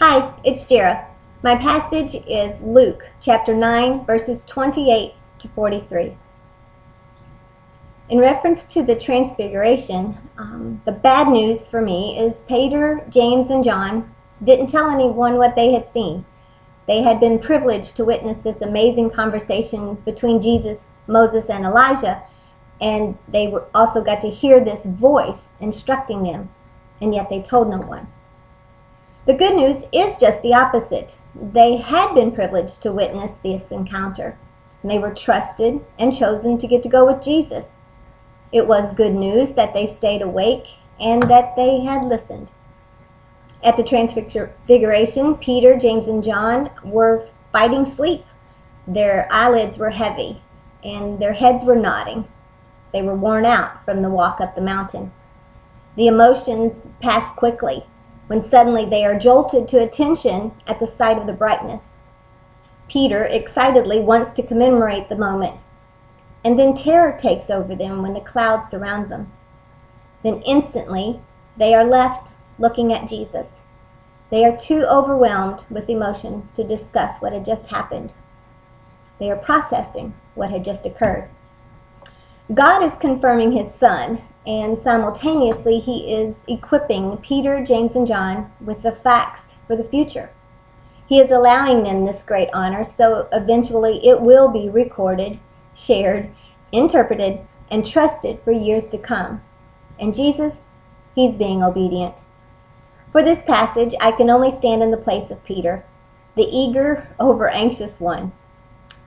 Hi, it's Jera. My passage is Luke chapter 9, verses 28 to 43. In reference to the transfiguration, the bad news for me is Peter, James, and John didn't tell anyone what they had seen. They had been privileged to witness this amazing conversation between Jesus, Moses, and Elijah, and they also got to hear this voice instructing them, and yet they told no one. The good news is just the opposite. They had been privileged to witness this encounter. They were trusted and chosen to get to go with Jesus. It was good news that they stayed awake and that they had listened. At the Transfiguration, Peter, James, and John were fighting sleep. Their eyelids were heavy and their heads were nodding. They were worn out from the walk up the mountain. The emotions passed quickly when suddenly they are jolted to attention at the sight of the brightness. Peter excitedly wants to commemorate the moment, and then terror takes over them when the cloud surrounds them. Then instantly, they are left looking at Jesus. They are too overwhelmed with emotion to discuss what had just happened. They are processing what had just occurred. God is confirming his Son, and simultaneously he is equipping Peter, James, and John with the facts for the future. He is allowing them this great honor, so eventually it will be recorded, shared, interpreted, and trusted for years to come. And Jesus, he's being obedient. For this passage, I can only stand in the place of Peter, the eager, over-anxious one.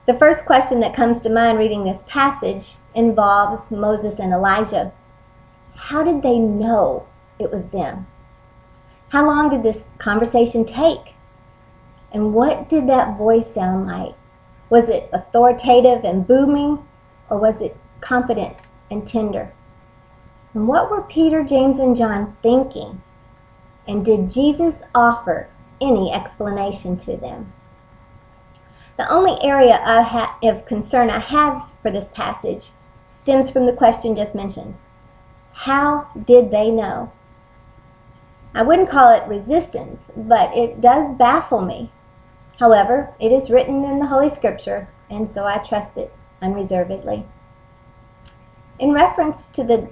The first question that comes to mind reading this passage involves Moses and Elijah. How did they know it was them? How long did this conversation take? And what did that voice sound like? Was it authoritative and booming, or was it confident and tender? And what were Peter, James, and John thinking? And did Jesus offer any explanation to them? The only area of concern I have for this passage stems from the question just mentioned. How did they know? I wouldn't call it resistance, but it does baffle me. However, it is written in the Holy Scripture, and so I trust it unreservedly. In reference to the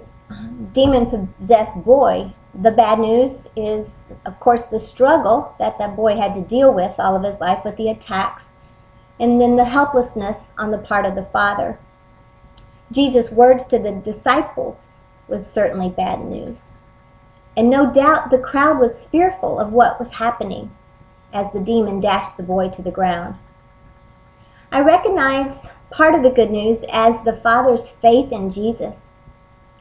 demon-possessed boy, the bad news is, of course, the struggle that that boy had to deal with all of his life with the attacks, and then the helplessness on the part of the father. Jesus' words to the disciples was certainly bad news. And no doubt the crowd was fearful of what was happening as the demon dashed the boy to the ground. I recognize part of the good news as the father's faith in Jesus,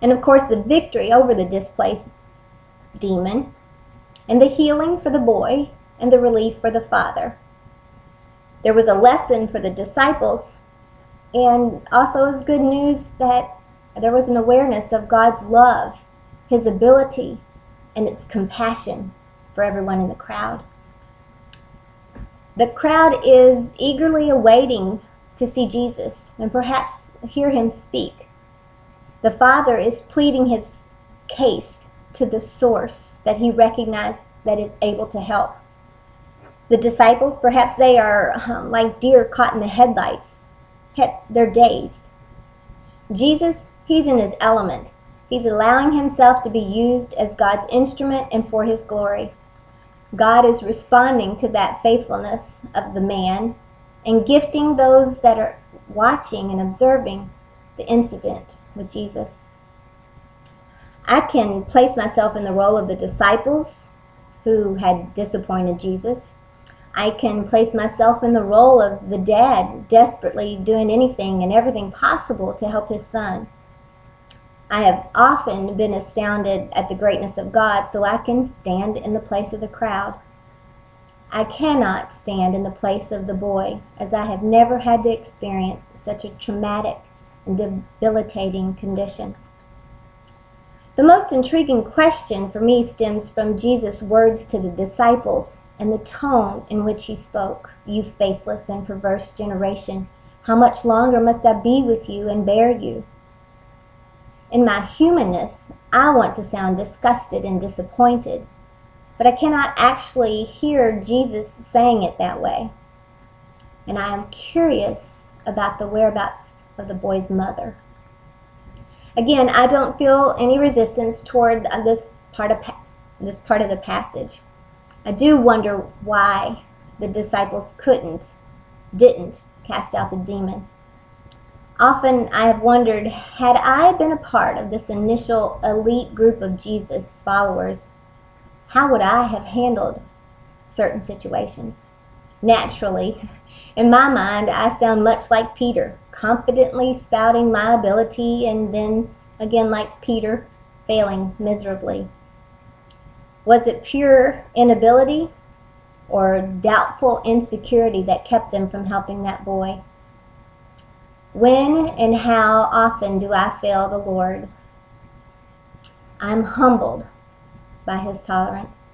and of course the victory over the displaced demon, and the healing for the boy and the relief for the father. There was a lesson for the disciples, and also is good news that there was an awareness of God's love, his ability, and its compassion for everyone in the crowd. The crowd is eagerly awaiting to see Jesus and perhaps hear him speak. The Father is pleading his case to the source that he recognized that is able to help. The disciples, perhaps they are like deer caught in the headlights. They're dazed. Jesus, he's in his element. He's allowing himself to be used as God's instrument and for his glory. God is responding to that faithfulness of the man and gifting those that are watching and observing the incident with Jesus. I can place myself in the role of the disciples who had disappointed Jesus. I can place myself in the role of the dad desperately doing anything and everything possible to help his son. I have often been astounded at the greatness of God, so I can stand in the place of the crowd. I cannot stand in the place of the boy, as I have never had to experience such a traumatic and debilitating condition. The most intriguing question for me stems from Jesus' words to the disciples and the tone in which he spoke. You faithless and perverse generation, how much longer must I be with you and bear you? In my humanness, I want to sound disgusted and disappointed, but I cannot actually hear Jesus saying it that way. And I am curious about the whereabouts of the boy's mother. Again, I don't feel any resistance toward this part of the passage. I do wonder why the disciples didn't cast out the demon. Often I have wondered, had I been a part of this initial elite group of Jesus followers, how would I have handled certain situations? Naturally, in my mind, I sound much like Peter, confidently spouting my ability and then, again like Peter, failing miserably. Was it pure inability or doubtful insecurity that kept them from helping that boy? When and how often do I fail the Lord? I'm humbled by his tolerance.